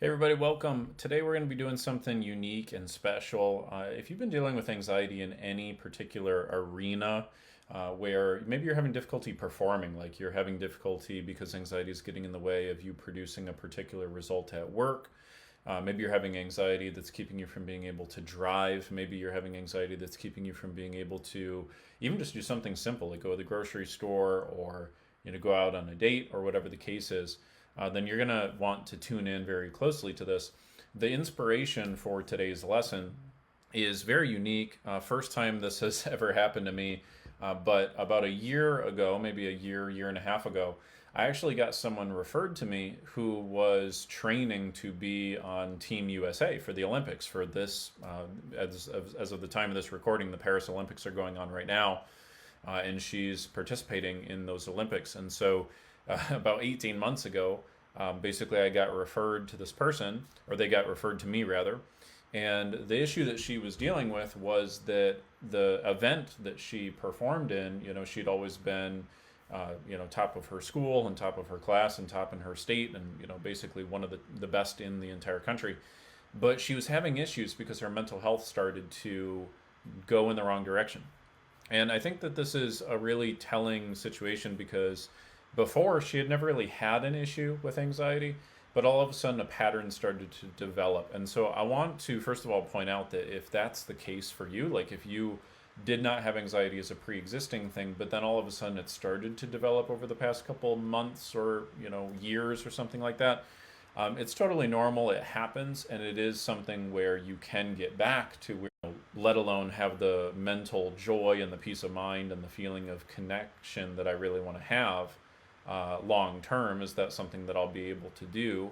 Hey everybody, welcome. Today we're going to be doing something unique and special. If you've been dealing with anxiety in any particular arena where maybe you're having difficulty performing, like you're having difficulty because anxiety is getting in the way of you producing a particular result at work. Maybe you're having anxiety that's keeping you from being able to drive. Maybe you're having anxiety that's keeping you from being able to even just do something simple, like go to the grocery store or go out on a date or whatever the case is. Then you're going to want to tune in very closely to this. The inspiration for today's lesson is very unique. First time this has ever happened to me, but about a year ago, maybe a year and a half ago, I actually got someone referred to me who was training to be on Team USA for the Olympics. For this, as of the time of this recording, the Paris Olympics are going on right now, and she's participating in those Olympics. And so about 18 months ago, basically I got referred to this person, or they got referred to me rather. And the issue that she was dealing with was that the event that she performed in, she'd always been, top of her school and top of her class and top in her state and, basically one of the best in the entire country. But she was having issues because her mental health started to go in the wrong direction. And I think that this is a really telling situation because before she had never really had an issue with anxiety, but all of a sudden a pattern started to develop. And so I want to first of all point out that if that's the case for you, like if you did not have anxiety as a pre-existing thing, but then all of a sudden it started to develop over the past couple months or years or something like that, it's totally normal. It happens, and it is something where you can get back to where, let alone have the mental joy and the peace of mind and the feeling of connection that I really want to have long term. Is that something that I'll be able to do?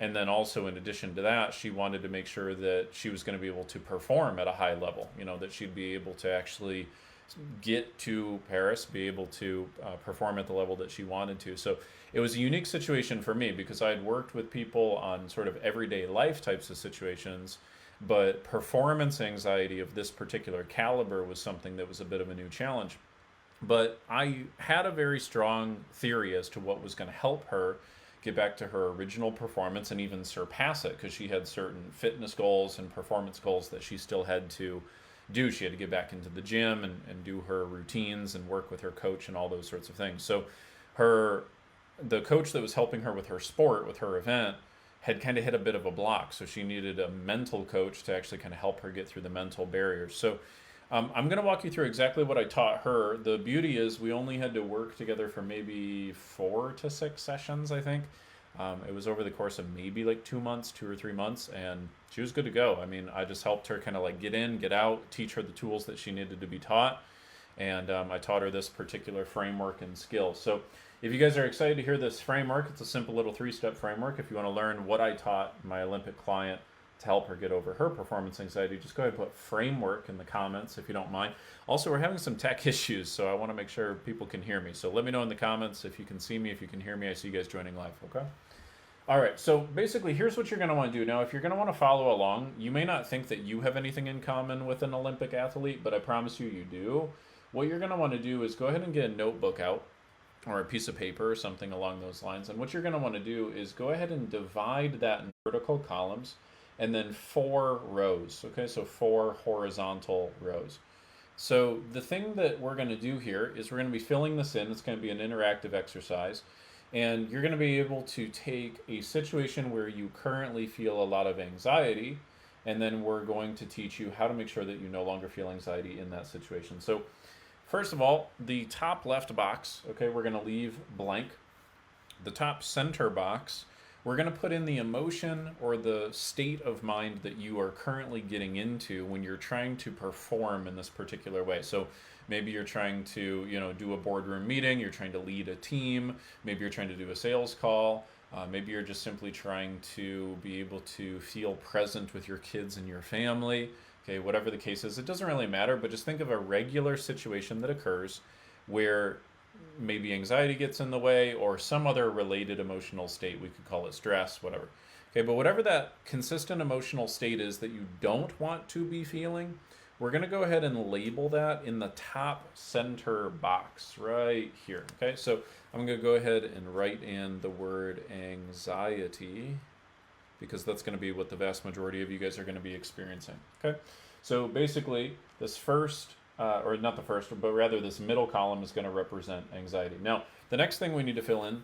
And then also, in addition to that, she wanted to make sure that she was going to be able to perform at a high level, that she'd be able to actually get to Paris, be able to perform at the level that she wanted to. So it was a unique situation for me because I had worked with people on sort of everyday life types of situations, but performance anxiety of this particular caliber was something that was a bit of a new challenge. But I had a very strong theory as to what was going to help her get back to her original performance and even surpass it because she had certain fitness goals and performance goals that she still had to do. She had to get back into the gym and do her routines and work with her coach and all those sorts of things. So the coach that was helping her with her sport, with her event, had kind of hit a bit of a block. So she needed a mental coach to actually kind of help her get through the mental barriers. So I'm going to walk you through exactly what I taught her. The beauty is we only had to work together for maybe 4 to 6 sessions, I think. It was over the course of maybe like 2 months, 2 or 3 months, and she was good to go. I mean, I just helped her kind of like get in, get out, teach her the tools that she needed to be taught. And I taught her this particular framework and skill. So if you guys are excited to hear this framework, it's a simple little 3-step framework. If you want to learn what I taught my Olympic client to help her get over her performance anxiety, just go ahead and put framework in the comments if you don't mind. Also, we're having some tech issues, so I want to make sure people can hear me. So let me know in the comments if you can see me, if you can hear me. I see you guys joining live, okay? All right, so basically, here's what you're going to want to do. Now, if you're going to want to follow along, you may not think that you have anything in common with an Olympic athlete, but I promise you, you do. What you're going to want to do is go ahead and get a notebook out or a piece of paper or something along those lines. And what you're going to want to do is go ahead and divide that in vertical columns and then 4 rows. Okay, so 4 horizontal rows. So the thing that we're going to do here is we're going to be filling this in. It's going to be an interactive exercise. And you're going to be able to take a situation where you currently feel a lot of anxiety, and then we're going to teach you how to make sure that you no longer feel anxiety in that situation. So first of all, the top left box, okay, we're going to leave blank. The top center box, we're going to put in the emotion or the state of mind that you are currently getting into when you're trying to perform in this particular way. So maybe you're trying to, do a boardroom meeting, you're trying to lead a team, maybe you're trying to do a sales call, maybe you're just simply trying to be able to feel present with your kids and your family. Okay, whatever the case is, it doesn't really matter, but just think of a regular situation that occurs where maybe anxiety gets in the way or some other related emotional state. We could call it stress, whatever. Okay, but whatever that consistent emotional state is that you don't want to be feeling, we're going to go ahead and label that in the top center box right here. Okay, so I'm going to go ahead and write in the word anxiety. because that's going to be what the vast majority of you guys are going to be experiencing. Okay, so basically this first, or not the first, but rather this middle column is going to represent anxiety. Now, the next thing we need to fill in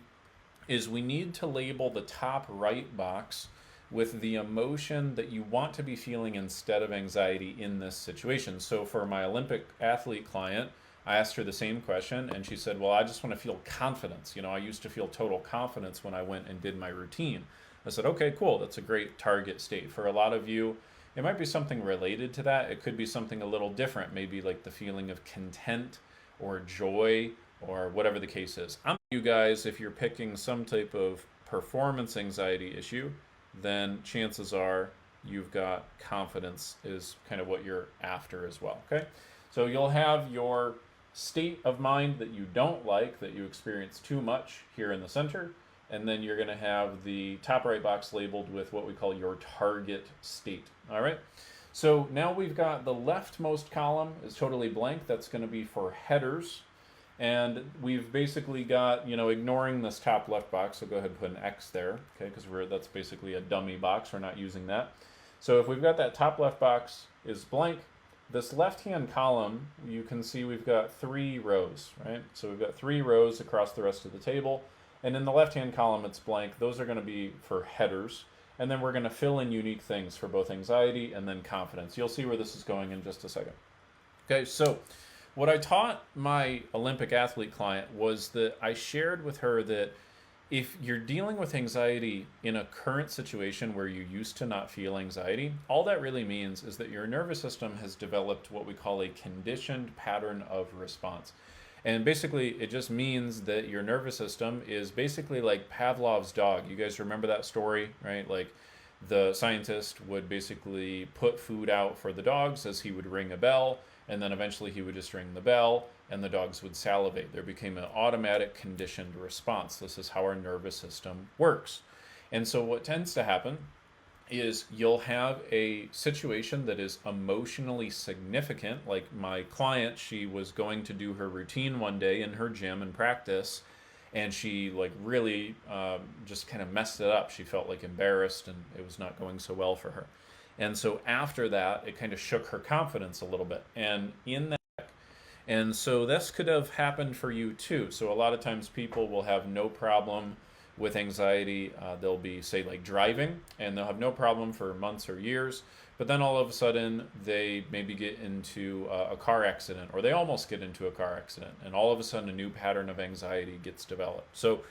is we need to label the top right box with the emotion that you want to be feeling instead of anxiety in this situation. So for my Olympic athlete client, I asked her the same question and she said, well, I just want to feel confidence. You know, I used to feel total confidence when I went and did my routine. I said, okay, cool. That's a great target state. For a lot of you, it might be something related to that. It could be something a little different, maybe like the feeling of content or joy or whatever the case is. You guys, if you're picking some type of performance anxiety issue, then chances are you've got confidence is kind of what you're after as well. Okay, so you'll have your state of mind that you don't like, that you experience too much here in the center, and then you're going to have the top right box labeled with what we call your target state. All right, so now we've got the leftmost column is totally blank. That's going to be for headers. And we've basically got, you know, ignoring this top left box, so go ahead and put an X there, okay, because that's basically a dummy box, we're not using that. So if we've got that top left box is blank, this left-hand column, you can see we've got 3 rows, right? So we've got 3 rows across the rest of the table, and in the left-hand column it's blank. Those are going to be for headers, and then we're going to fill in unique things for both anxiety and then confidence. You'll see where this is going in just a second. Okay, so what I taught my Olympic athlete client was that I shared with her that if you're dealing with anxiety in a current situation where you used to not feel anxiety, all that really means is that your nervous system has developed what we call a conditioned pattern of response. And basically, it just means that your nervous system is basically like Pavlov's dog. You guys remember that story, right? Like the scientist would basically put food out for the dogs as he would ring a bell, and then eventually he would just ring the bell and the dogs would salivate. There became an automatic conditioned response. This is how our nervous system works. And so what tends to happen is you'll have a situation that is emotionally significant. Like my client, she was going to do her routine one day in her gym and practice, and she like really just kind of messed it up. She felt like embarrassed and it was not going so well for her. And so after that, it kind of shook her confidence a little bit. And so this could have happened for you too. So a lot of times people will have no problem with anxiety. They'll be, say, like driving, and they'll have no problem for months or years. But then all of a sudden, they maybe get into a car accident, or they almost get into a car accident. And all of a sudden, a new pattern of anxiety gets developed. So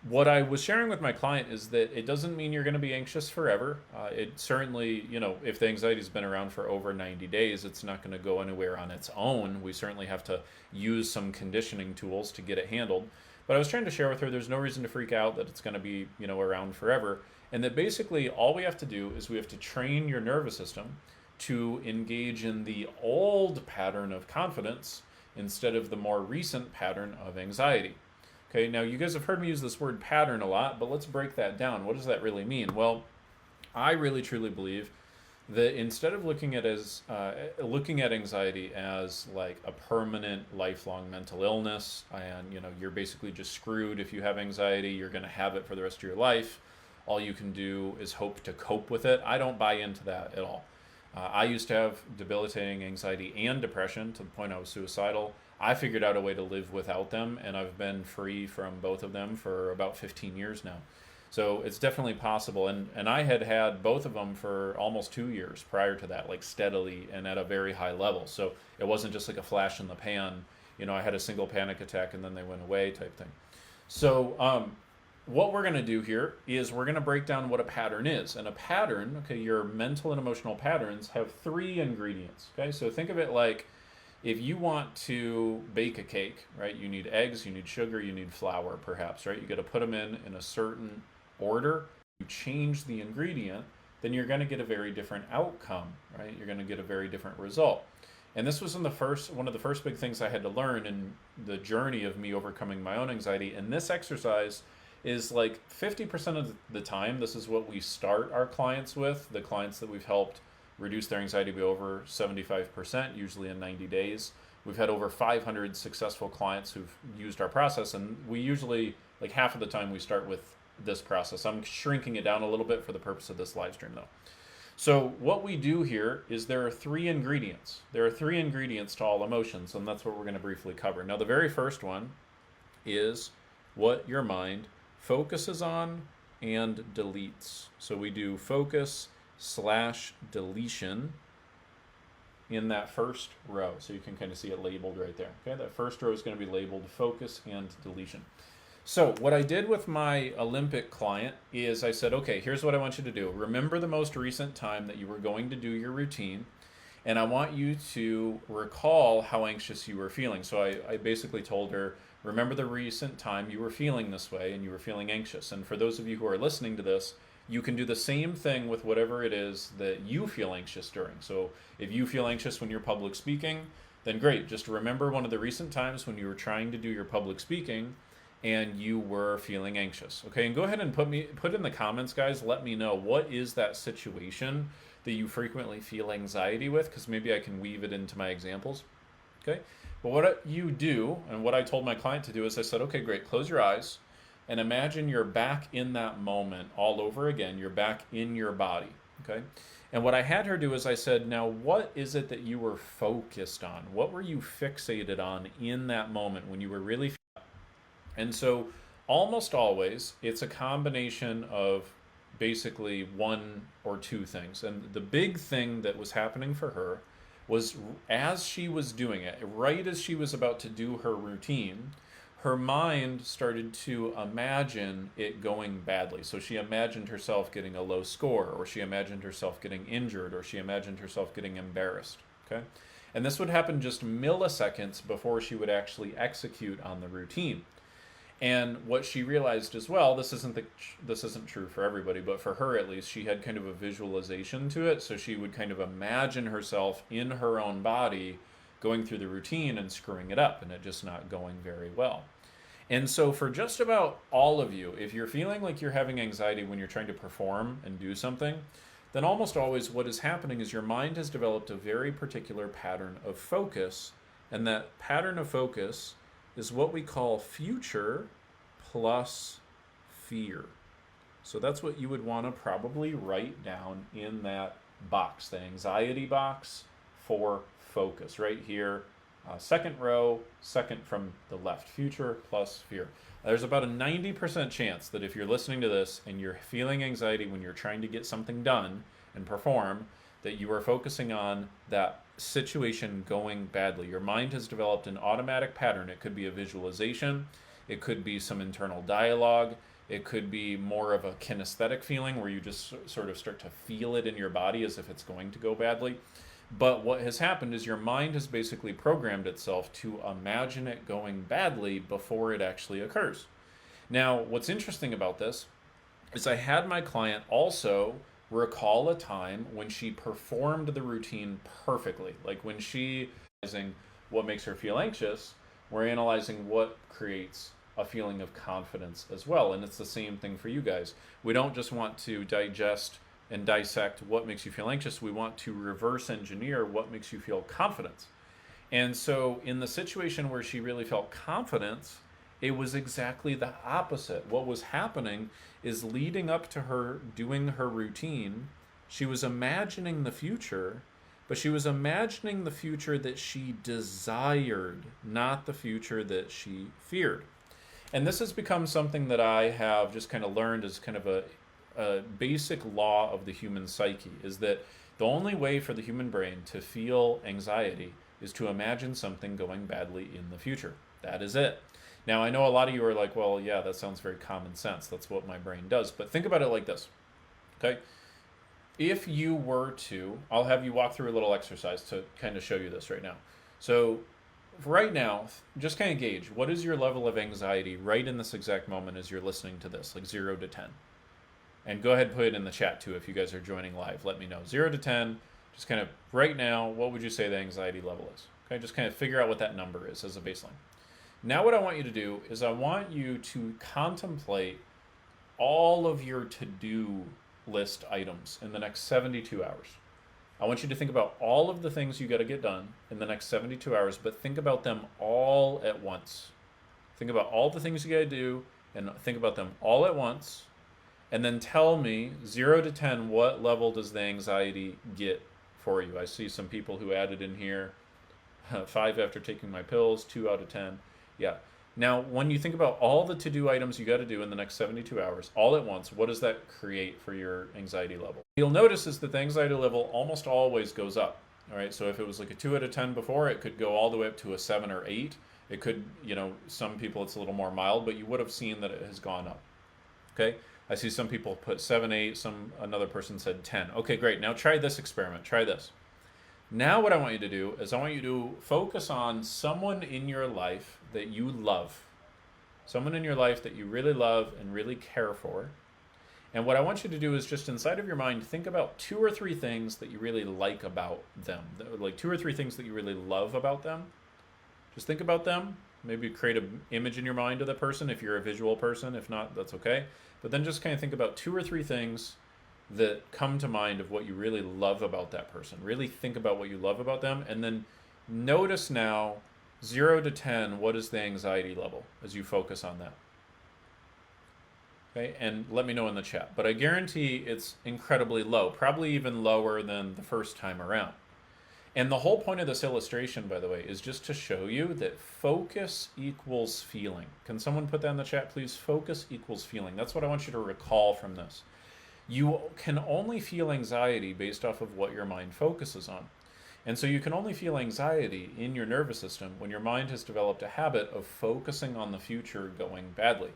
what I was sharing with my client is that it doesn't mean you're going to be anxious forever. It certainly, you know, if the anxiety's been around for over 90 days, it's not going to go anywhere on its own. We certainly have to use some conditioning tools to get it handled. But I was trying to share with her there's no reason to freak out that it's going to be, you know, around forever. And that basically all we have to do is we have to train your nervous system to engage in the old pattern of confidence instead of the more recent pattern of anxiety. Okay, now you guys have heard me use this word pattern a lot, but let's break that down. What does that really mean? Well, I really truly believe that instead of looking at anxiety as like a permanent, lifelong mental illness, and you know you're basically just screwed if you have anxiety, you're going to have it for the rest of your life. All you can do is hope to cope with it. I don't buy into that at all. I used to have debilitating anxiety and depression to the point I was suicidal. I figured out a way to live without them, and I've been free from both of them for about 15 years now. So it's definitely possible. And I had both of them for almost 2 years prior to that, like steadily and at a very high level. So it wasn't just like a flash in the pan. You know, I had a single panic attack and then they went away type thing. So what we're going to do here is we're going to break down what a pattern is. And a pattern, okay, your mental and emotional patterns have 3 ingredients. Okay, so think of it like if you want to bake a cake, right, you need eggs, you need sugar, you need flour perhaps, right? You got to put them in a certain order. You change the ingredient, then you're going to get a very different outcome, right? You're going to get a very different result. And this was one of the first big things I had to learn in the journey of me overcoming my own anxiety. And this exercise is like 50% of the time, this is what we start our clients with, the clients that we've helped reduce their anxiety by over 75%, usually in 90 days. We've had over 500 successful clients who've used our process, and we usually, like half of the time, we start with this process. I'm shrinking it down a little bit for the purpose of this live stream though. So what we do here is there are three ingredients. There are three ingredients to all emotions, and that's what we're going to briefly cover. Now, the very first one is what your mind focuses on and deletes. So we do focus / deletion in that first row. So you can kind of see it labeled right there. Okay, that first row is going to be labeled focus and deletion. So what I did with my Olympic client is I said, okay, here's what I want you to do. Remember the most recent time that you were going to do your routine, and I want you to recall how anxious you were feeling. So I basically told her, remember the recent time you were feeling this way and you were feeling anxious. And for those of you who are listening to this, you can do the same thing with whatever it is that you feel anxious during. So if you feel anxious when you're public speaking, then great. Just remember one of the recent times when you were trying to do your public speaking and you were feeling anxious. Okay, and go ahead and put in the comments, guys. Let me know, what is that situation that you frequently feel anxiety with, because maybe I can weave it into my examples. Okay, but what you do, and what I told my client to do, is I said, okay, great, close your eyes and imagine you're back in that moment all over again. You're back in your body. Okay, and what I had her do is I said, now what is it that you were focused on? What were you fixated on in that moment when you were really? And so almost always it's a combination of basically one or two things. And the big thing that was happening for her was, as she was doing it, right as she was about to do her routine, her mind started to imagine it going badly. So she imagined herself getting a low score, or she imagined herself getting injured, or she imagined herself getting embarrassed. Okay? And this would happen just milliseconds before she would actually execute on the routine. And what she realized as well, this isn't true for everybody, but for her at least, she had kind of a visualization to it. So she would kind of imagine herself in her own body going through the routine and screwing it up and it just not going very well. And so for just about all of you, if you're feeling like you're having anxiety when you're trying to perform and do something, then almost always what is happening is your mind has developed a very particular pattern of focus, and that pattern of focus is what we call future plus fear. So that's what you would want to probably write down in that box, the anxiety box for focus, right here. Second row, second from the left, future plus fear. There's about a 90% chance that if you're listening to this and you're feeling anxiety when you're trying to get something done and perform, that you are focusing on that situation going badly. Your mind has developed an automatic pattern. It could be a visualization, it could be some internal dialogue, it could be more of a kinesthetic feeling where you just sort of start to feel it in your body as if it's going to go badly. But what has happened is your mind has basically programmed itself to imagine it going badly before it actually occurs. Now, what's interesting about this is I had my client also recall a time when she performed the routine perfectly. Like when she analyzing what makes her feel anxious, we're analyzing what creates a feeling of confidence as well. And it's the same thing for you guys. We don't just want to digest and dissect what makes you feel anxious. We want to reverse engineer what makes you feel confidence. And so in the situation where she really felt confidence, it was exactly the opposite. What was happening is leading up to her doing her routine, she was imagining the future, but she was imagining the future that she desired, not the future that she feared. And this has become something that I have just kind of learned as kind of a basic law of the human psyche, is that the only way for the human brain to feel anxiety is to imagine something going badly in the future. That is it. Now, I know a lot of you are like, well, yeah, that sounds very common sense. That's what my brain does. But think about it like this, okay? If you were to, I'll have you walk through a little exercise to kind of show you this right now. So right now, just kind of gauge, what is your level of anxiety right in this exact moment as you're listening to this, like 0 to 10? And go ahead and put it in the chat too if you guys are joining live. Let me know. 0 to 10, just kind of right now, what would you say the anxiety level is? Okay, just kind of figure out what that number is as a baseline. Now what I want you to do is I want you to contemplate all of your to-do list items in the next 72 hours. I want you to think about all of the things you got to get done in the next 72 hours, but think about them all at once. Think about all the things you got to do and think about them all at once, and then tell me 0 to 10, what level does the anxiety get for you? I see some people who added in here 5 after taking my pills, 2 out of 10. Yeah. Now, when you think about all the to-do items you got to do in the next 72 hours, all at once, what does that create for your anxiety level? You'll notice is that the anxiety level almost always goes up. All right, so if it was like a 2 out of 10 before, it could go all the way up to a 7 or 8. It could, some people it's a little more mild, but you would have seen that it has gone up. Okay, I see some people put 7, 8, another person said 10. Okay, great. Now try this experiment. Try this. Now what I want you to do is I want you to focus on someone in your life that you love. Someone in your life that you really love and really care for. And what I want you to do is just inside of your mind, think about 2 or 3 things that you really like about them. Like 2 or 3 things that you really love about them. Just think about them. Maybe create an image in your mind of the person if you're a visual person. If not, that's okay. But then just kind of think about 2 or 3 things that come to mind of what you really love about that person. Really think about what you love about them, and then notice now 0 to 10, what is the anxiety level as you focus on that? Okay, and let me know in the chat. But I guarantee it's incredibly low, probably even lower than the first time around. And the whole point of this illustration, by the way, is just to show you that focus equals feeling. Can someone put that in the chat, please? Focus equals feeling. That's what I want you to recall from this. You can only feel anxiety based off of what your mind focuses on. And so you can only feel anxiety in your nervous system when your mind has developed a habit of focusing on the future going badly.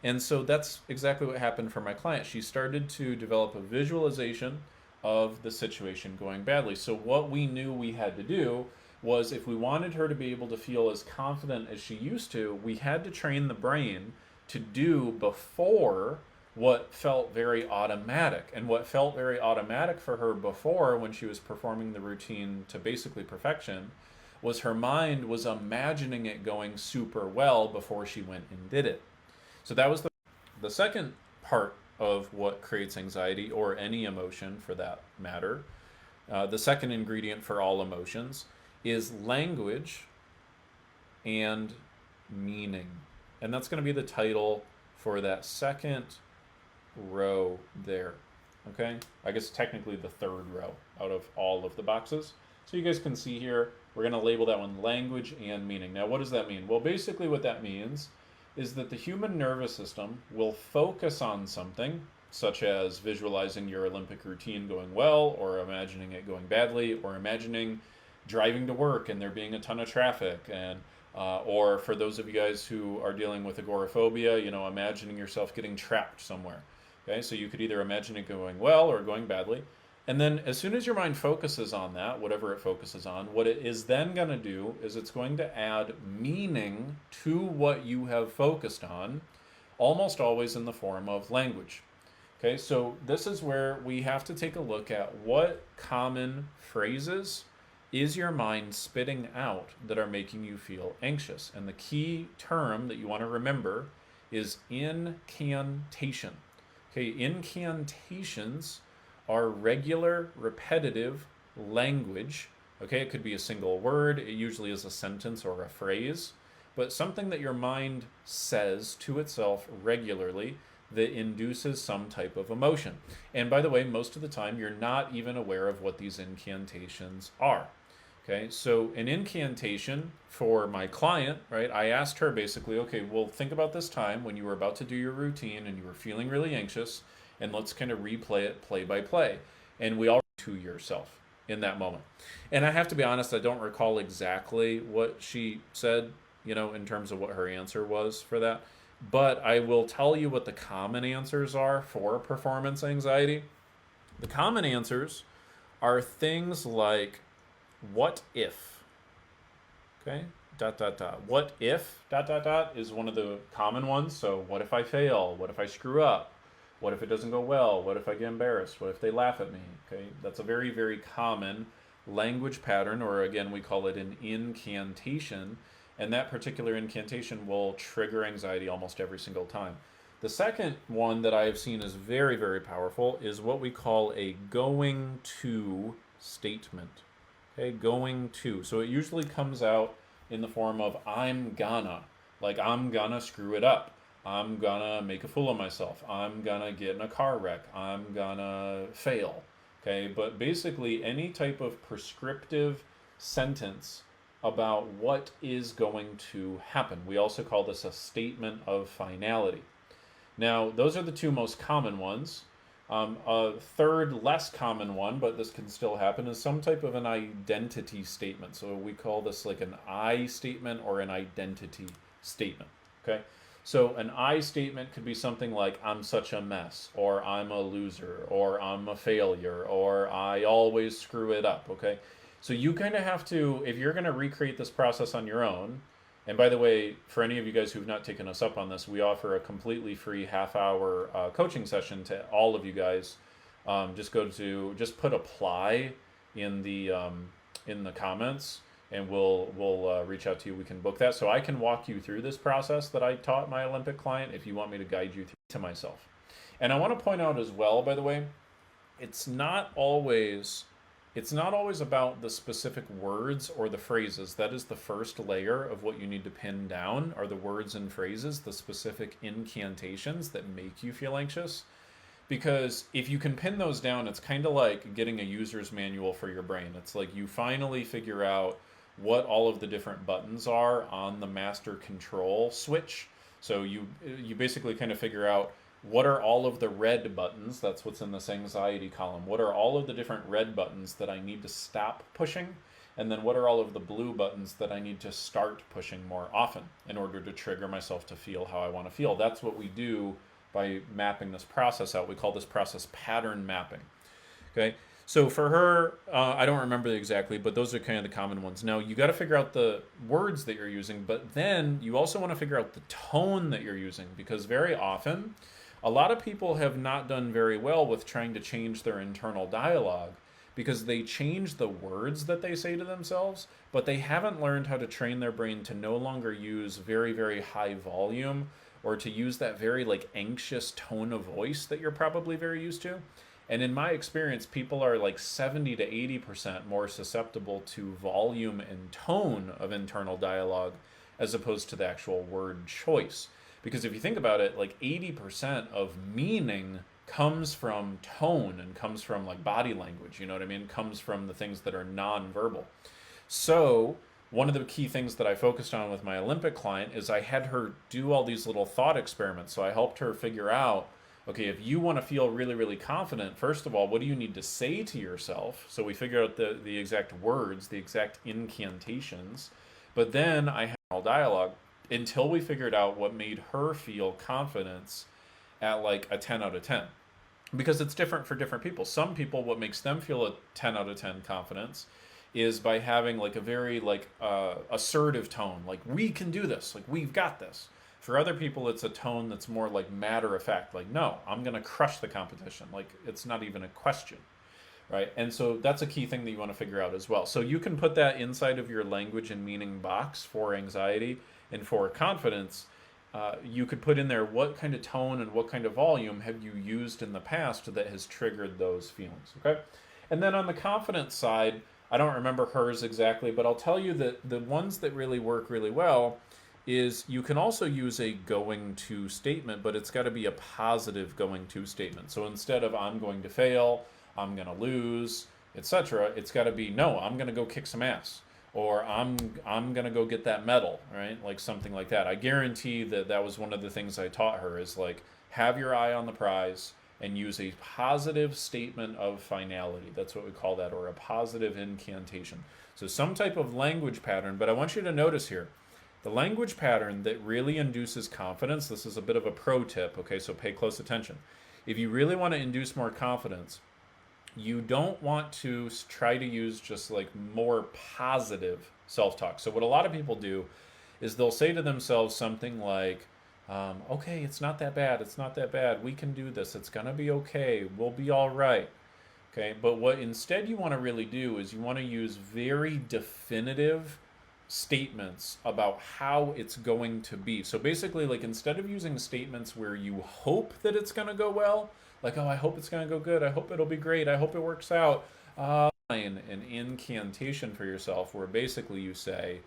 And so that's exactly what happened for my client. She started to develop a visualization of the situation going badly. So what we knew we had to do was, if we wanted her to be able to feel as confident as she used to, we had to train the brain to do before what felt very automatic. And what felt very automatic for her before, when she was performing the routine to basically perfection, was her mind was imagining it going super well before she went and did it. So that was the second part of what creates anxiety, or any emotion for that matter. The second ingredient for all emotions is language and meaning. And that's going to be the title for that second row there. Okay, I guess technically the third row out of all of the boxes. So you guys can see here, we're going to label that one language and meaning. Now what does that mean? Well, basically what that means is that the human nervous system will focus on something, such as visualizing your Olympic routine going well, or imagining it going badly, or imagining driving to work and there being a ton of traffic, and or for those of you guys who are dealing with agoraphobia, imagining yourself getting trapped somewhere. Okay, so you could either imagine it going well or going badly. And then as soon as your mind focuses on that, whatever it focuses on, what it is then going to do is it's going to add meaning to what you have focused on, almost always in the form of language. Okay, so this is where we have to take a look at what common phrases is your mind spitting out that are making you feel anxious. And the key term that you want to remember is incantation. Okay, incantations are regular, repetitive language. Okay, it could be a single word. It usually is a sentence or a phrase, but something that your mind says to itself regularly that induces some type of emotion. And by the way, most of the time, you're not even aware of what these incantations are. Okay, so an incantation for my client, right? I asked her basically, okay, well, think about this time when you were about to do your routine and you were feeling really anxious, and let's kind of replay it play by play. And we all to yourself in that moment. And I have to be honest, I don't recall exactly what she said, in terms of what her answer was for that. But I will tell you what the common answers are for performance anxiety. The common answers are things like, what if? Okay, ... What if ... is one of the common ones. So what if I fail? What if I screw up? What if it doesn't go well? What if I get embarrassed? What if they laugh at me? Okay, that's a very, very common language pattern, or again, we call it an incantation. And that particular incantation will trigger anxiety almost every single time. The second one that I have seen is very, very powerful is what we call a going to statement. Okay, going to. So it usually comes out in the form of I'm gonna. Like, I'm gonna screw it up. I'm gonna make a fool of myself. I'm gonna get in a car wreck. I'm gonna fail. Okay, but basically any type of prescriptive sentence about what is going to happen. We also call this a statement of finality. Now, those are the two most common ones. A third, less common one, but this can still happen, is some type of an identity statement. So we call this like an I statement or an identity statement. Okay? So an I statement could be something like, I'm such a mess, or I'm a loser, or I'm a failure, or I always screw it up. Okay? So you kind of have to, if you're going to recreate this process on your own, and by the way, for any of you guys who've not taken us up on this, we offer a completely free half-hour coaching session to all of you guys. Just put apply in the comments, and we'll reach out to you. We can book that, so I can walk you through this process that I taught my Olympic client if you want me to guide you to myself. And I want to point out as well, by the way, it's not always about the specific words or the phrases. That is the first layer of what you need to pin down, are the words and phrases, the specific incantations that make you feel anxious. Because if you can pin those down, it's kind of like getting a user's manual for your brain. It's like you finally figure out what all of the different buttons are on the master control switch. So you basically kind of figure out, what are all of the red buttons? That's what's in this anxiety column. What are all of the different red buttons that I need to stop pushing? And then what are all of the blue buttons that I need to start pushing more often in order to trigger myself to feel how I want to feel? That's what we do by mapping this process out. We call this process pattern mapping. Okay, so for her, I don't remember exactly, but those are kind of the common ones. Now, you got to figure out the words that you're using, but then you also want to figure out the tone that you're using, because very often, a lot of people have not done very well with trying to change their internal dialogue, because they change the words that they say to themselves, but they haven't learned how to train their brain to no longer use very, very high volume, or to use that very like anxious tone of voice that you're probably very used to. And in my experience, people are like 70 to 80% more susceptible to volume and tone of internal dialogue as opposed to the actual word choice. Because if you think about it, like 80% of meaning comes from tone and comes from like body language, you know what I mean? Comes from the things that are nonverbal. So one of the key things that I focused on with my Olympic client is I had her do all these little thought experiments. So I helped her figure out, okay, if you want to feel really, really confident, first of all, what do you need to say to yourself? So we figured out the exact words, the exact incantations. But then I had all dialogue until we figured out what made her feel confidence at like a 10 out of 10. Because it's different for different people. Some people, what makes them feel a 10 out of 10 confidence is by having like a very like assertive tone, like we can do this, like we've got this. For other people, it's a tone that's more like matter of fact, like no, I'm gonna crush the competition, like it's not even a question, right? And so that's a key thing that you want to figure out as well. So you can put that inside of your language and meaning box for anxiety and for confidence. You could put in there what kind of tone and what kind of volume have you used in the past that has triggered those feelings, okay? And then on the confidence side, I don't remember hers exactly, but I'll tell you that the ones that really work really well is you can also use a going to statement, but it's got to be a positive going to statement. So instead of I'm going to fail, I'm going to lose, etc., it's got to be no, I'm going to go kick some ass, or I'm going to go get that medal, right? Like something like that. I guarantee that was one of the things I taught her is like have your eye on the prize and use a positive statement of finality. That's what we call that, or a positive incantation. So some type of language pattern, but I want you to notice here, the language pattern that really induces confidence, this is a bit of a pro tip, okay, so pay close attention. If you really want to induce more confidence, you don't want to try to use just like more positive self-talk. So what a lot of people do is they'll say to themselves something like, okay, it's not that bad, it's not that bad, we can do this, it's gonna be okay, we'll be all right. Okay, but what instead you want to really do is you want to use very definitive statements about how it's going to be. So basically, like instead of using statements where you hope that it's going to go well, like, oh, I hope it's going to go good, I hope it'll be great, I hope it works out, an incantation for yourself where basically you say,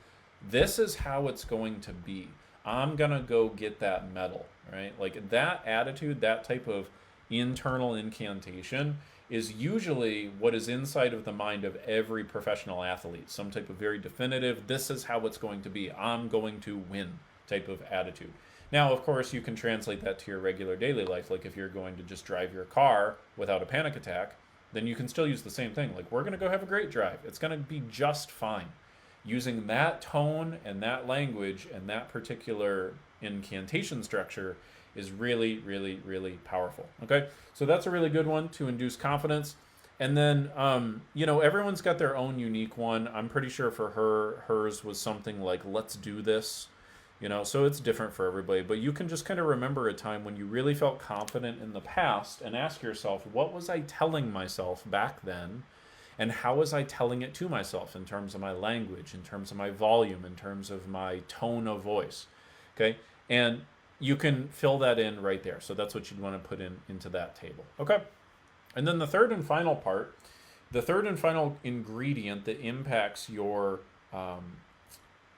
this is how it's going to be. I'm gonna go get that medal, right? Like that attitude, that type of internal incantation is usually what is inside of the mind of every professional athlete. Some type of very definitive, this is how it's going to be. I'm going to win type of attitude. Now, of course, you can translate that to your regular daily life. Like if you're going to just drive your car without a panic attack, then you can still use the same thing. Like, we're going to go have a great drive. It's going to be just fine. Using that tone and that language and that particular incantation structure is really, really, really powerful. Okay, so that's a really good one to induce confidence. And then, everyone's got their own unique one. I'm pretty sure for her, hers was something like, let's do this. So it's different for everybody. But you can just kind of remember a time when you really felt confident in the past and ask yourself, what was I telling myself back then? And how was I telling it to myself in terms of my language, in terms of my volume, in terms of my tone of voice? Okay, and you can fill that in right there. So that's what you'd want to put into that table. Okay, and then the third and final part, the third and final ingredient that impacts your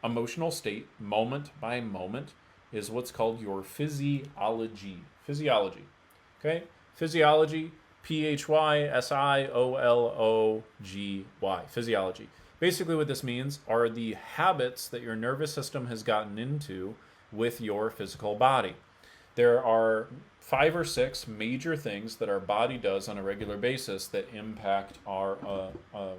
emotional state moment by moment is what's called your physiology. Physiology. Okay? Physiology, Physiology. Physiology. Basically, what this means are the habits that your nervous system has gotten into with your physical body. There are 5 or 6 major things that our body does on a regular basis that impact our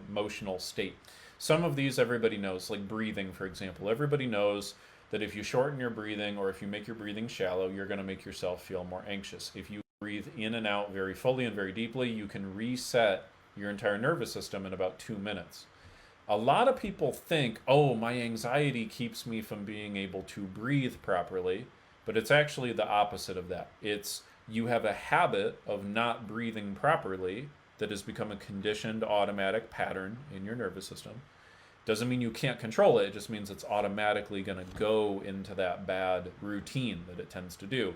emotional state. Some of these everybody knows, like breathing, for example. Everybody knows that if you shorten your breathing or if you make your breathing shallow, you're going to make yourself feel more anxious. If you breathe in and out very fully and very deeply, you can reset your entire nervous system in about 2 minutes. A lot of people think, oh, my anxiety keeps me from being able to breathe properly, but it's actually the opposite of that. It's you have a habit of not breathing properly that has become a conditioned automatic pattern in your nervous system. Doesn't mean you can't control it, it just means it's automatically going to go into that bad routine that it tends to do.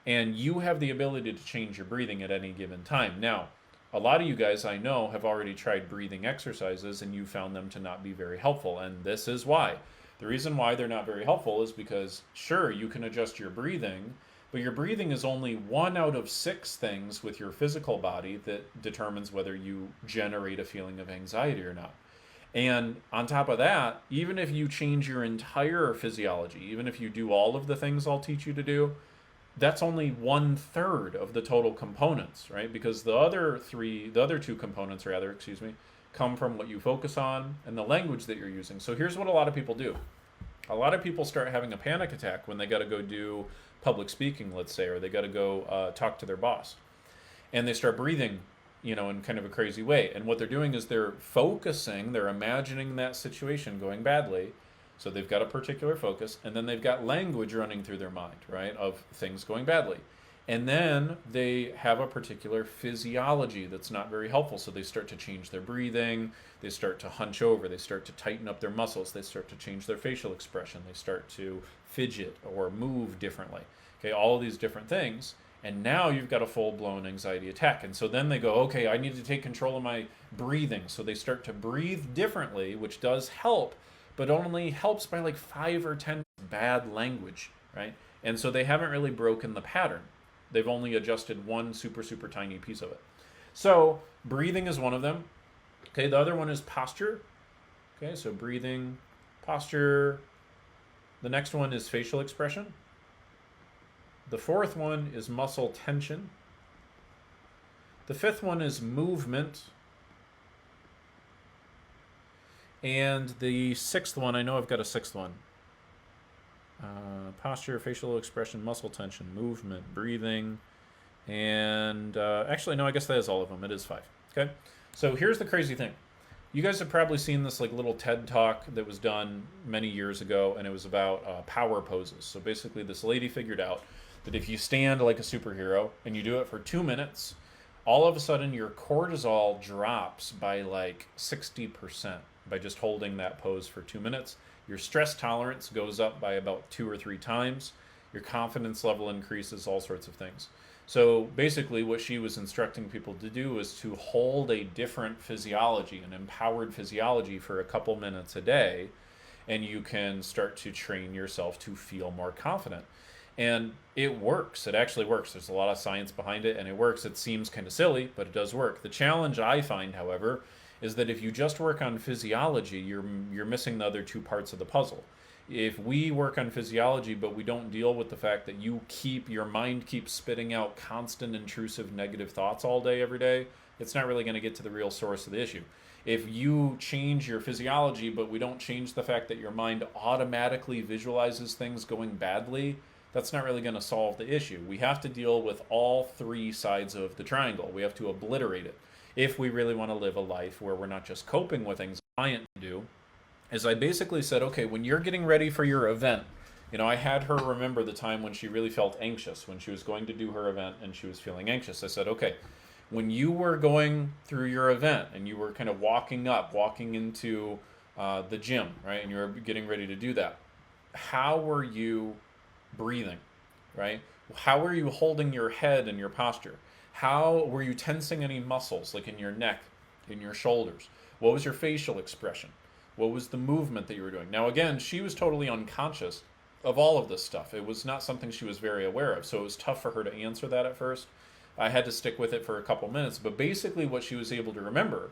And you have the ability to change your breathing at any given time. Now, a lot of you guys I know have already tried breathing exercises and you found them to not be very helpful, and this is why. The reason why they're not very helpful is because, sure, you can adjust your breathing, but your breathing is only 1 out of 6 things with your physical body that determines whether you generate a feeling of anxiety or not. And on top of that, even if you change your entire physiology, even if you do all of the things I'll teach you to do, that's only 1/3 of the total components, right? Because the other 2 components, come from what you focus on and the language that you're using. So here's what a lot of people do. A lot of people start having a panic attack when they got to go do public speaking, let's say, or they got to go talk to their boss. And they start breathing, in kind of a crazy way. And what they're doing is they're focusing, they're imagining that situation going badly. So they've got a particular focus, and then they've got language running through their mind, right, of things going badly. And then they have a particular physiology that's not very helpful. So they start to change their breathing, they start to hunch over, they start to tighten up their muscles, they start to change their facial expression, they start to fidget or move differently. Okay, all of these different things. And now you've got a full-blown anxiety attack. And so then they go, okay, I need to take control of my breathing. So they start to breathe differently, which does help, but only helps by like 5 or 10 bad language, right? And so they haven't really broken the pattern. They've only adjusted one super, super tiny piece of it. So breathing is one of them. Okay, the other one is posture. Okay, so breathing, posture. The next one is facial expression. The fourth one is muscle tension. The fifth one is movement. And the sixth one, I know I've got a sixth one. Posture, facial expression, muscle tension, movement, breathing, and actually, no, I guess that is all of them. It is 5. Okay, so here's the crazy thing. You guys have probably seen this like little TED talk that was done many years ago, and it was about power poses. So basically, this lady figured out that if you stand like a superhero and you do it for 2 minutes, all of a sudden your cortisol drops by like 60% by just holding that pose for 2 minutes. Your stress tolerance goes up by about 2 or 3 times. Your confidence level increases, all sorts of things. So basically what she was instructing people to do is to hold a different physiology, an empowered physiology for a couple minutes a day. and you can start to train yourself to feel more confident. And it works. It actually works. There's a lot of science behind it, and it works. It seems kind of silly, but it does work. The challenge I find, however, is that if you just work on physiology, you're missing the other two parts of the puzzle. If we work on physiology, but we don't deal with the fact that your mind keeps spitting out constant intrusive negative thoughts all day, every day, it's not really going to get to the real source of the issue. If you change your physiology, but we don't change the fact that your mind automatically visualizes things going badly, that's not really going to solve the issue. We have to deal with all three sides of the triangle. We have to obliterate it if we really want to live a life where we're not just coping with things. Client do is I basically said, okay, when you're getting ready for your event, I had her remember the time when she really felt anxious, when she was going to do her event and she was feeling anxious. I said, okay, when you were going through your event and you were kind of walking into the gym, right, and you were getting ready to do that, how were you breathing, right? How were you holding your head and your posture? How were you tensing any muscles, like in your neck, in your shoulders? What was your facial expression? What was the movement that you were doing? Now, again, she was totally unconscious of all of this stuff. It was not something she was very aware of, so it was tough for her to answer that at first. I had to stick with it for a couple minutes, but basically what she was able to remember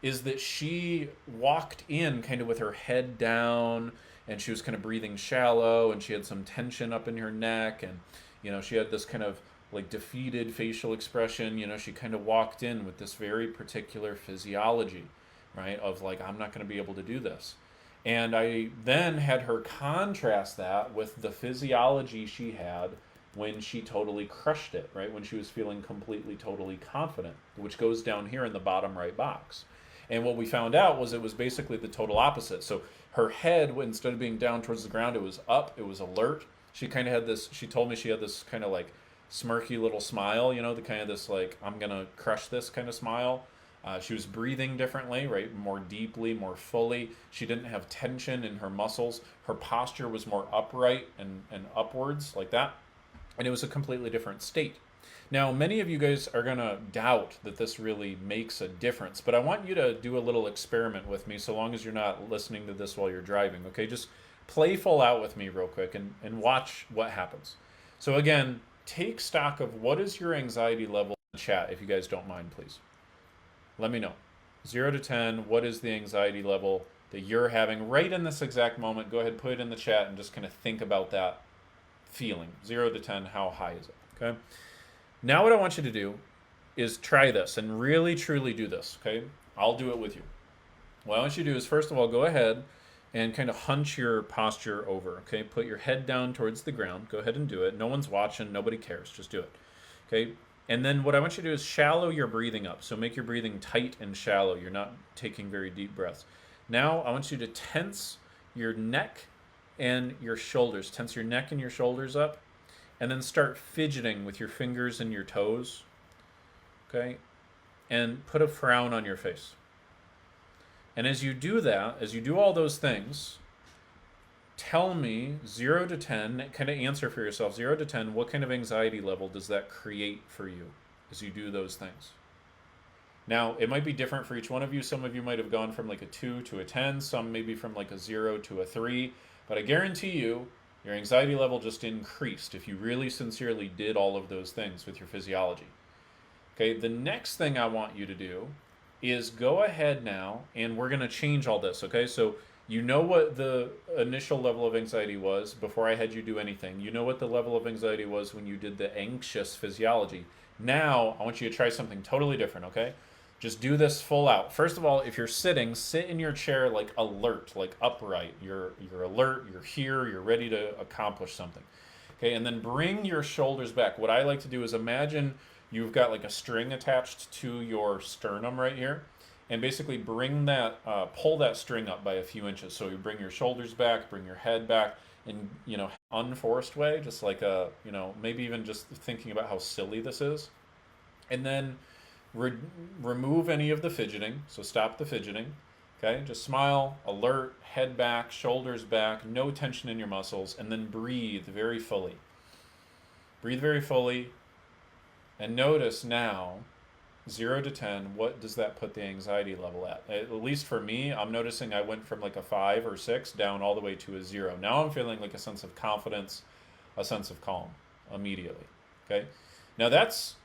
is that she walked in kind of with her head down, and she was kind of breathing shallow, and she had some tension up in her neck, and she had this kind of like defeated facial expression. She kind of walked in with this very particular physiology, right, of like, I'm not going to be able to do this. And I then had her contrast that with the physiology she had when she totally crushed it, right, when she was feeling completely, totally confident, which goes down here in the bottom right box. And what we found out was it was basically the total opposite. So her head, instead of being down towards the ground, it was up, it was alert. She kind of had this, she told me she had this kind of like smirky little smile, the kind of this like, I'm going to crush this kind of smile. She was breathing differently, right? More deeply, more fully. She didn't have tension in her muscles. Her posture was more upright and upwards like that. And it was a completely different state. Now, many of you guys are going to doubt that this really makes a difference, but I want you to do a little experiment with me so long as you're not listening to this while you're driving, okay? Just play full out with me real quick and watch what happens. So again, take stock of what is your anxiety level in the chat, if you guys don't mind, please. Let me know. 0 to 10, what is the anxiety level that you're having right in this exact moment? Go ahead, put it in the chat and just kind of think about that feeling. 0 to 10, how high is it? Okay. Now what I want you to do is try this and really, truly do this, okay? I'll do it with you. What I want you to do is, first of all, go ahead and kind of hunch your posture over, okay? Put your head down towards the ground. Go ahead and do it. No one's watching. Nobody cares. Just do it, okay? And then what I want you to do is shallow your breathing up. So make your breathing tight and shallow. You're not taking very deep breaths. Now I want you to tense your neck and your shoulders. Tense your neck and your shoulders up. And then start fidgeting with your fingers and your toes. Okay? And put a frown on your face. And as you do that, as you do all those things, tell me 0 to 10, kind of answer for yourself, 0 to 10, what kind of anxiety level does that create for you as you do those things? Now, it might be different for each one of you. Some of you might have gone from like a 2 to a 10, some maybe from like a 0 to a 3, but I guarantee you, your anxiety level just increased if you really sincerely did all of those things with your physiology. Okay, the next thing I want you to do is go ahead now, and we're going to change all this, okay? So you know what the initial level of anxiety was before I had you do anything. You know what the level of anxiety was when you did the anxious physiology. Now, I want you to try something totally different, okay? Just do this full out. First of all, if you're sitting, sit in your chair like alert, like upright. You're alert, you're here, you're ready to accomplish something. Okay, and then bring your shoulders back. What I like to do is imagine you've got like a string attached to your sternum right here. And basically bring that, pull that string up by a few inches. So you bring your shoulders back, bring your head back in, unforced way, just like a, maybe even just thinking about how silly this is. And then remove any of the fidgeting. So stop the fidgeting. Okay, just smile, alert, head back, shoulders back, no tension in your muscles, and then breathe very fully. Breathe very fully, and notice now 0 to 10, what does that put the anxiety level at least for me, I'm noticing I went from like a 5 or 6 down all the way to a 0. Now I'm feeling like a sense of confidence, a sense of calm immediately. Okay. Now that's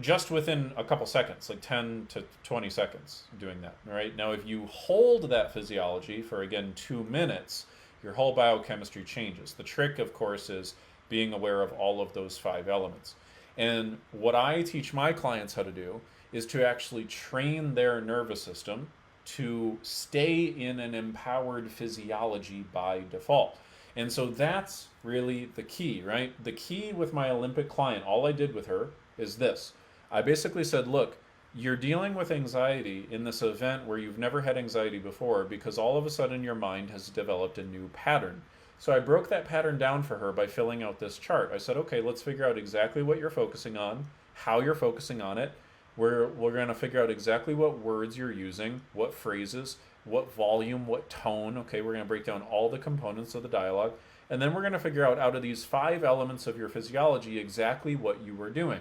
just within a couple seconds, like 10 to 20 seconds doing that. All right. Now, if you hold that physiology for, again, 2 minutes, your whole biochemistry changes. The trick, of course, is being aware of all of those 5 elements. And what I teach my clients how to do is to actually train their nervous system to stay in an empowered physiology by default. And so that's really the key, right? The key with my Olympic client, all I did with her is this. I basically said, look, you're dealing with anxiety in this event where you've never had anxiety before because all of a sudden your mind has developed a new pattern. So I broke that pattern down for her by filling out this chart. I said, okay, let's figure out exactly what you're focusing on, how you're focusing on it. We're going to figure out exactly what words you're using, what phrases, what volume, what tone. Okay, we're going to break down all the components of the dialogue. And then we're going to figure out of these 5 elements of your physiology exactly what you were doing.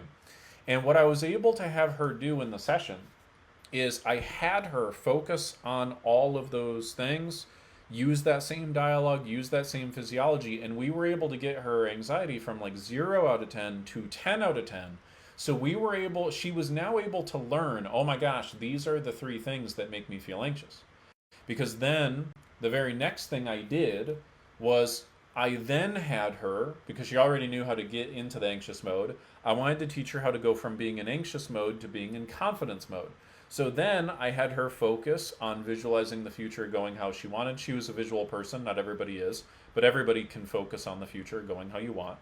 And what I was able to have her do in the session is I had her focus on all of those things, use that same dialogue, use that same physiology, and we were able to get her anxiety from like 0 out of 10 to 10 out of 10. So she was now able to learn, oh my gosh, these are the 3 things that make me feel anxious. Because then the very next thing I did was I then had her, because she already knew how to get into the anxious mode, I wanted to teach her how to go from being in anxious mode to being in confidence mode. So then I had her focus on visualizing the future going how she wanted. She was a visual person, not everybody is, but everybody can focus on the future going how you want.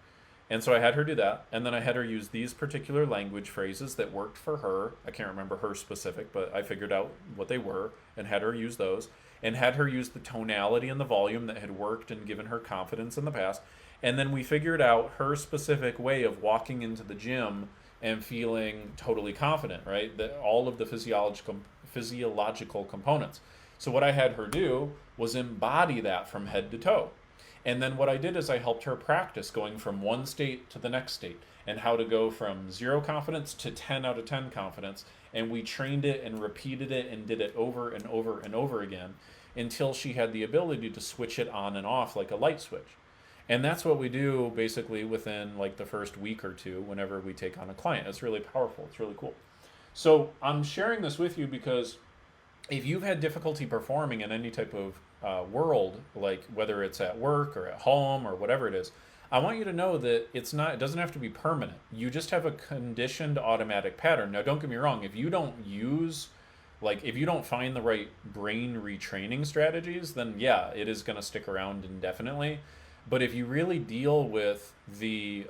And so I had her do that, and then I had her use these particular language phrases that worked for her. I can't remember her specific, but I figured out what they were and had her use those, and had her use the tonality and the volume that had worked and given her confidence in the past. And then we figured out her specific way of walking into the gym and feeling totally confident, right? That all of the physiological components. So what I had her do was embody that from head to toe. And then what I did is I helped her practice going from one state to the next state and how to go from 0 confidence to 10 out of 10 confidence. And we trained it and repeated it and did it over and over and over again until she had the ability to switch it on and off like a light switch. And that's what we do basically within like the first week or 2 whenever we take on a client. It's really powerful. It's really cool. So I'm sharing this with you because if you've had difficulty performing in any type of world, like whether it's at work or at home or whatever it is, I want you to know that it doesn't have to be permanent. You just have a conditioned automatic pattern. Now, don't get me wrong. If you don't find the right brain retraining strategies, then yeah, it is going to stick around indefinitely. But if you really deal with the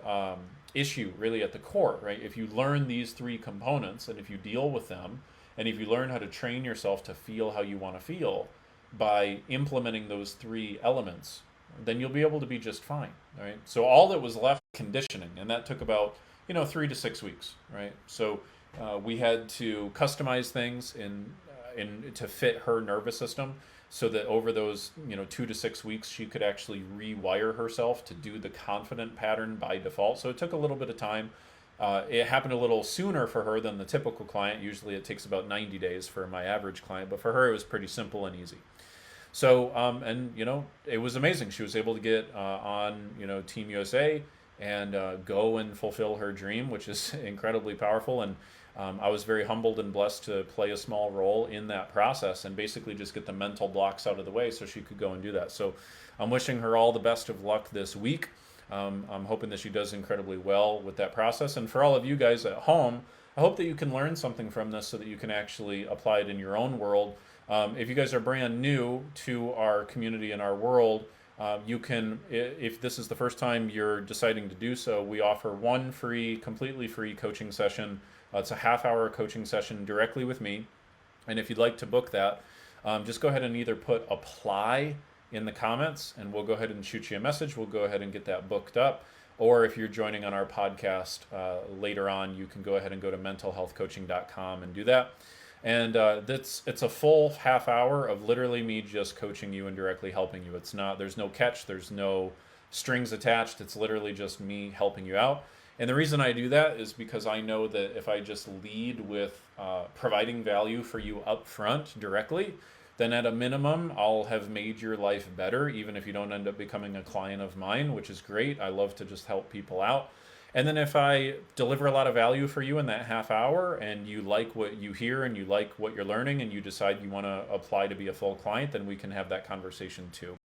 issue really at the core, right? If you learn these 3 components and if you deal with them, and if you learn how to train yourself to feel how you want to feel by implementing those 3 elements, then you'll be able to be just fine, right? So all that was left conditioning, and that took about 3 to 6 weeks, right? So we had to customize things in to fit her nervous system, so that over those 2 to 6 weeks she could actually rewire herself to do the confident pattern by default. So it took a little bit of time. It happened a little sooner for her than the typical client. Usually it takes about 90 days for my average client, but for her it was pretty simple and easy. So, it was amazing. She was able to get on, Team USA and go and fulfill her dream, which is incredibly powerful. And I was very humbled and blessed to play a small role in that process and basically just get the mental blocks out of the way so she could go and do that. So I'm wishing her all the best of luck this week. I'm hoping that she does incredibly well with that process. And for all of you guys at home, I hope that you can learn something from this so that you can actually apply it in your own world. If you guys are brand new to our community and our world, you can, if this is the first time you're deciding to do so, we offer one completely free coaching session. It's a half-hour coaching session directly with me. And if you'd like to book that, just go ahead and either put apply in the comments and we'll go ahead and shoot you a message. We'll go ahead and get that booked up. Or if you're joining on our podcast later on, you can go ahead and go to mentalhealthcoaching.com and do that. And it's a full half hour of literally me just coaching you and directly helping you. There's no catch, there's no strings attached. It's literally just me helping you out. And the reason I do that is because I know that if I just lead with providing value for you up front directly, then at a minimum, I'll have made your life better, even if you don't end up becoming a client of mine, which is great. I love to just help people out. And then if I deliver a lot of value for you in that half hour and you like what you hear and you like what you're learning and you decide you want to apply to be a full client, then we can have that conversation too.